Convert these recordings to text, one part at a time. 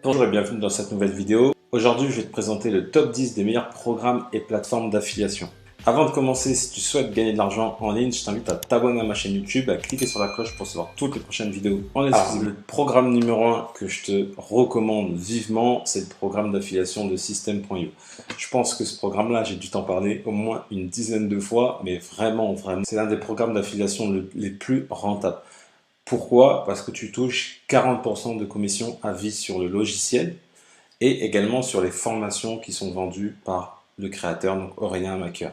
Bonjour et bienvenue dans cette nouvelle vidéo. Aujourd'hui, je vais te présenter le top 10 des meilleurs programmes et plateformes d'affiliation. Avant de commencer, si tu souhaites gagner de l'argent en ligne, je t'invite à t'abonner à ma chaîne YouTube, à cliquer sur la cloche pour recevoir toutes les prochaines vidéos en exclusivité. Le programme numéro 1 que je te recommande vivement, c'est le programme d'affiliation de System.io. Je pense que ce programme-là, j'ai dû t'en parler au moins une dizaine de fois, mais vraiment, c'est l'un des programmes d'affiliation les plus rentables. Pourquoi? Parce que tu touches 40% de commission à vie sur le logiciel et également sur les formations qui sont vendues par le créateur, donc Aurélien Maker.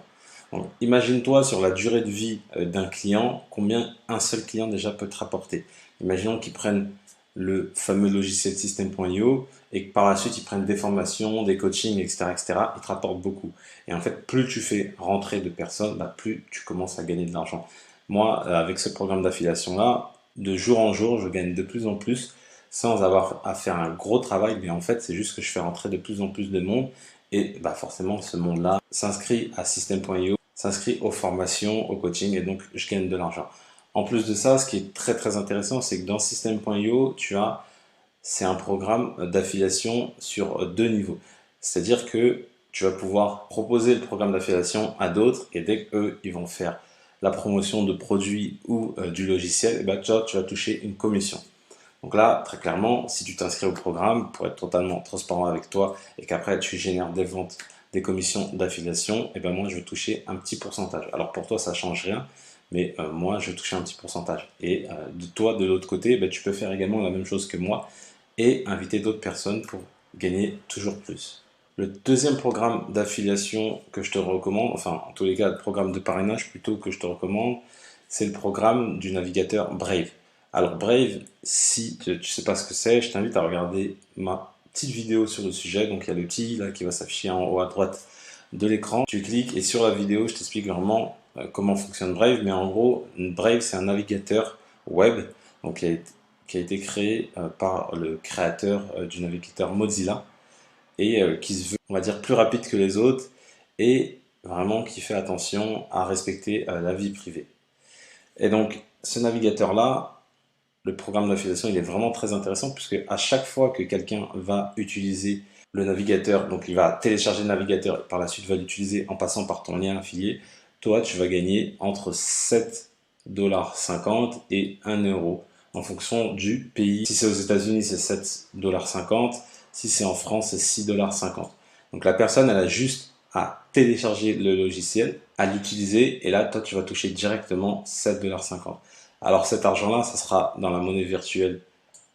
Imagine-toi sur la durée de vie d'un client, combien un seul client déjà peut te rapporter. Imaginons qu'ils prennent le fameux logiciel System.io et que par la suite ils prennent des formations, des coachings, etc., etc. Ils te rapportent beaucoup. Et en fait, plus tu fais rentrer de personnes, plus tu commences à gagner de l'argent. Moi, avec ce programme d'affiliation-là, de jour en jour, je gagne de plus en plus sans avoir à faire un gros travail, mais en fait, c'est juste que je fais rentrer de plus en plus de monde et forcément, ce monde-là s'inscrit à System.io, s'inscrit aux formations, au coaching et donc je gagne de l'argent. En plus de ça, ce qui est très très intéressant, c'est que dans System.io, c'est un programme d'affiliation sur deux niveaux. C'est-à-dire que tu vas pouvoir proposer le programme d'affiliation à d'autres et dès qu'eux, ils vont faire la promotion de produits ou du logiciel, tu vas toucher une commission. Donc là, très clairement, si tu t'inscris au programme, pour être totalement transparent avec toi et qu'après tu génères des ventes, des commissions d'affiliation, moi je vais toucher un petit pourcentage. Alors pour toi, ça ne change rien, mais moi je vais toucher un petit pourcentage. Et de toi, de l'autre côté, tu peux faire également la même chose que moi et inviter d'autres personnes pour gagner toujours plus. Le deuxième programme d'affiliation que je te recommande, enfin en tous les cas le programme de parrainage plutôt que je te recommande, c'est le programme du navigateur Brave. Alors Brave, si tu ne sais pas ce que c'est, je t'invite à regarder ma petite vidéo sur le sujet. Donc il y a le petit là qui va s'afficher en haut à droite de l'écran. Tu cliques et sur la vidéo, je t'explique vraiment comment fonctionne Brave. Mais en gros, Brave c'est un navigateur web donc, qui a été créé par le créateur du navigateur Mozilla et qui se veut, on va dire, plus rapide que les autres et vraiment qui fait attention à respecter la vie privée. Et donc, ce navigateur-là, le programme d'affiliation, il est vraiment très intéressant puisque à chaque fois que quelqu'un va utiliser le navigateur, donc il va télécharger le navigateur et par la suite va l'utiliser en passant par ton lien affilié, toi, tu vas gagner entre 7,50 $ et 1 € en fonction du pays. Si c'est aux États-Unis, c'est 7,50 $. Si c'est en France, c'est 6,50 $. Donc la personne, elle a juste à télécharger le logiciel, à l'utiliser, et là, toi, tu vas toucher directement 7,50 $. Alors cet argent-là, ça sera dans la monnaie virtuelle,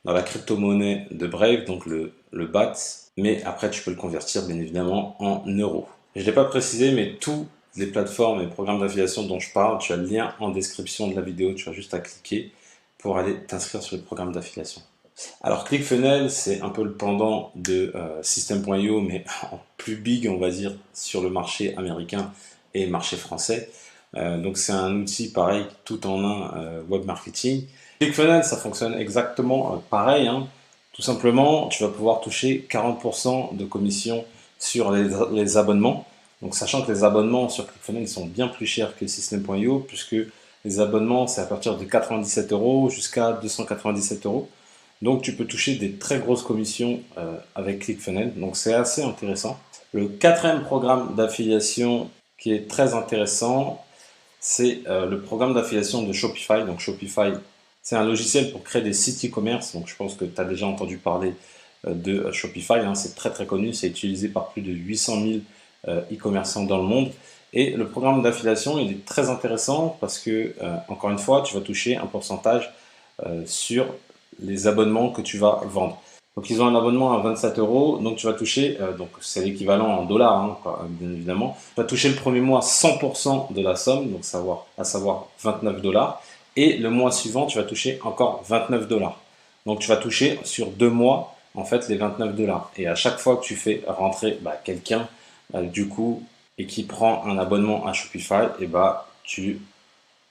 dans la crypto-monnaie de Brave, donc le BAT, mais après, tu peux le convertir, bien évidemment, en euros. Je ne l'ai pas précisé, mais tous les plateformes et programmes d'affiliation dont je parle, tu as le lien en description de la vidéo, tu as juste à cliquer pour aller t'inscrire sur le programme d'affiliation. Alors ClickFunnels, c'est un peu le pendant de System.io, mais en plus big, on va dire, sur le marché américain et le marché français. Donc c'est un outil pareil, tout en un web marketing. ClickFunnels, ça fonctionne exactement pareil. Tout simplement, tu vas pouvoir toucher 40% de commission sur les abonnements. Donc sachant que les abonnements sur ClickFunnels sont bien plus chers que System.io, puisque les abonnements, c'est à partir de 97 € jusqu'à 297 €. Donc tu peux toucher des très grosses commissions avec ClickFunnels, donc c'est assez intéressant. Le quatrième programme d'affiliation qui est très intéressant, c'est le programme d'affiliation de Shopify. Donc Shopify, c'est un logiciel pour créer des sites e-commerce, donc je pense que tu as déjà entendu parler de Shopify, c'est très très connu, c'est utilisé par plus de 800 000 e-commerçants dans le monde. Et le programme d'affiliation, il est très intéressant parce que, encore une fois, tu vas toucher un pourcentage sur les abonnements que tu vas vendre. Donc ils ont un abonnement à 27 €, donc tu vas toucher, donc c'est l'équivalent en dollars, bien évidemment. Tu vas toucher le premier mois 100% de la somme, donc à savoir 29 $, et le mois suivant tu vas toucher encore 29 $. Donc tu vas toucher sur 2 mois en fait les 29 $. Et à chaque fois que tu fais rentrer quelqu'un du coup et qui prend un abonnement à Shopify, tu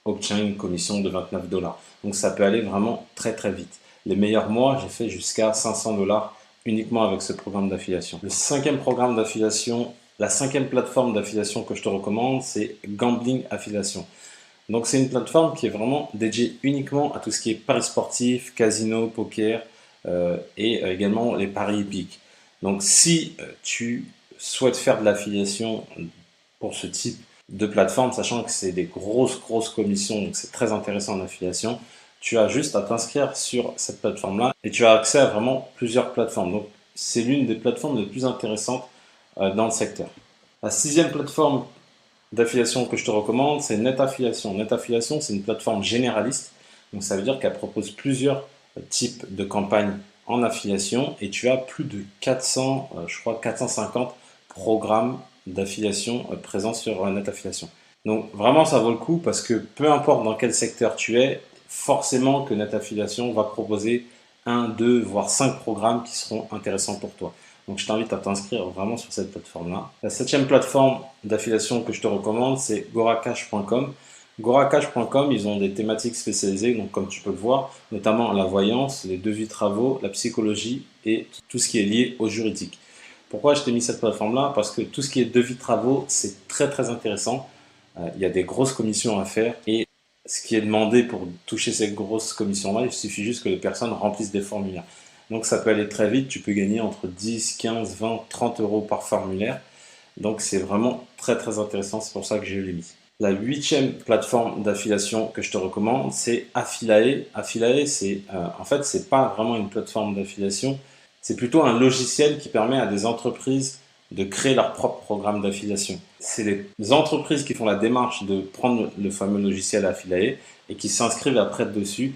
obtiens une commission de 29 $. Donc ça peut aller vraiment très très vite. Les meilleurs mois, j'ai fait jusqu'à 500 $ uniquement avec ce programme d'affiliation. Le cinquième programme d'affiliation, la cinquième plateforme d'affiliation que je te recommande, c'est Gambling Affiliation. Donc c'est une plateforme qui est vraiment dédiée uniquement à tout ce qui est paris sportifs, casino, poker, et également les paris hippiques. Donc si tu souhaites faire de l'affiliation pour ce type de plateforme, sachant que c'est des grosses commissions, donc c'est très intéressant en affiliation, tu as juste à t'inscrire sur cette plateforme-là et tu as accès à vraiment plusieurs plateformes. Donc c'est l'une des plateformes les plus intéressantes dans le secteur. La 6e plateforme d'affiliation que je te recommande, c'est NetAffiliation. NetAffiliation, c'est une plateforme généraliste, donc ça veut dire qu'elle propose plusieurs types de campagnes en affiliation et tu as plus de 400, je crois 450 programmes d'affiliation présents sur NetAffiliation. Donc vraiment ça vaut le coup parce que peu importe dans quel secteur tu es, forcément que NetAffiliation va proposer 1, 2, voire 5 programmes qui seront intéressants pour toi. Donc je t'invite à t'inscrire vraiment sur cette plateforme-là. La 7e plateforme d'affiliation que je te recommande, c'est goracash.com. Goracash.com, ils ont des thématiques spécialisées, donc comme tu peux le voir, notamment la voyance, les devis travaux, la psychologie et tout ce qui est lié au juridique. Pourquoi je t'ai mis cette plateforme-là? Parce que tout ce qui est devis travaux, c'est très intéressant. Il y a des grosses commissions à faire et ce qui est demandé pour toucher ces grosses commissions-là, il suffit juste que les personnes remplissent des formulaires. Donc ça peut aller très vite, tu peux gagner entre 10, 15, 20, 30 euros par formulaire. Donc c'est vraiment très intéressant, c'est pour ça que j'ai l'ai mis. La 8e plateforme d'affiliation que je te recommande, c'est Affilae. Affilae, en fait, c'est pas vraiment une plateforme d'affiliation, c'est plutôt un logiciel qui permet à des entreprises de créer leur propre programme d'affiliation. C'est les entreprises qui font la démarche de prendre le fameux logiciel Affilae et qui s'inscrivent après dessus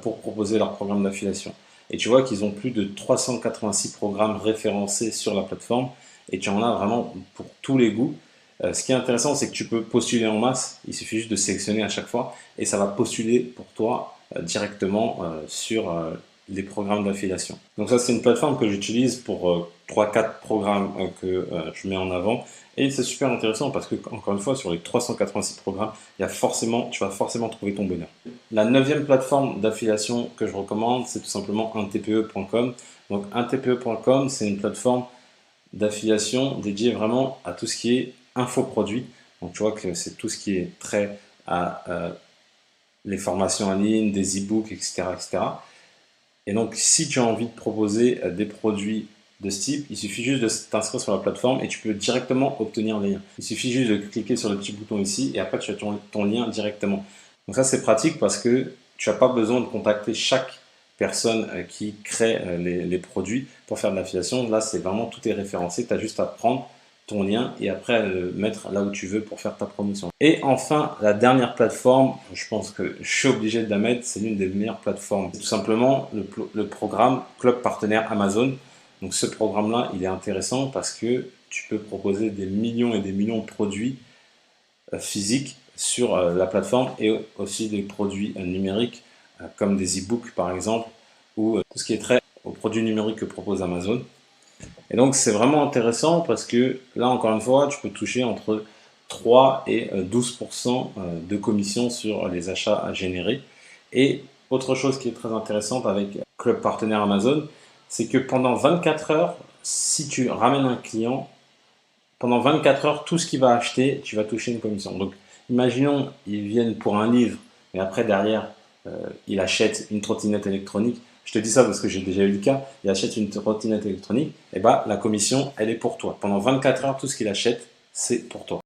pour proposer leur programme d'affiliation. Et tu vois qu'ils ont plus de 386 programmes référencés sur la plateforme et tu en as vraiment pour tous les goûts. Ce qui est intéressant, c'est que tu peux postuler en masse, il suffit juste de sélectionner à chaque fois et ça va postuler pour toi directement sur les programmes d'affiliation. Donc ça, c'est une plateforme que j'utilise pour 3-4 programmes que je mets en avant et c'est super intéressant parce que, encore une fois, sur les 386 programmes, tu vas forcément trouver ton bonheur. La 9e plateforme d'affiliation que je recommande, c'est tout simplement untpe.com. Donc untpe.com, c'est une plateforme d'affiliation dédiée vraiment à tout ce qui est infoproduits. Donc tu vois que c'est tout ce qui est trait à les formations en ligne, des e-books, etc., etc. Et donc si tu as envie de proposer des produits de ce type, il suffit juste de t'inscrire sur la plateforme et tu peux directement obtenir les liens. Il suffit juste de cliquer sur le petit bouton ici et après tu as ton lien directement. Donc ça c'est pratique parce que tu n'as pas besoin de contacter chaque personne qui crée les produits pour faire de l'affiliation. Là c'est vraiment tout est référencé, tu as juste à prendre ton lien et après le mettre là où tu veux pour faire ta promotion. Et enfin, la dernière plateforme, je pense que je suis obligé de la mettre, c'est l'une des meilleures plateformes. C'est tout simplement le programme Club Partenaire Amazon. Donc ce programme-là, il est intéressant parce que tu peux proposer des millions et des millions de produits physiques sur la plateforme et aussi des produits numériques comme des e-books par exemple ou tout ce qui est trait aux produits numériques que propose Amazon. Et donc c'est vraiment intéressant parce que là encore une fois tu peux toucher entre 3 et 12% de commission sur les achats à générer. Et autre chose qui est très intéressante avec Club Partenaire Amazon, c'est que pendant 24 heures, si tu ramènes un client, pendant 24 heures, tout ce qu'il va acheter, tu vas toucher une commission. Donc imaginons, ils viennent pour un livre, mais après derrière, il achète une trottinette électronique. Je te dis ça parce que j'ai déjà eu le cas, il achète une trottinette électronique, et bah la commission, elle est pour toi. Pendant 24 heures, tout ce qu'il achète, c'est pour toi.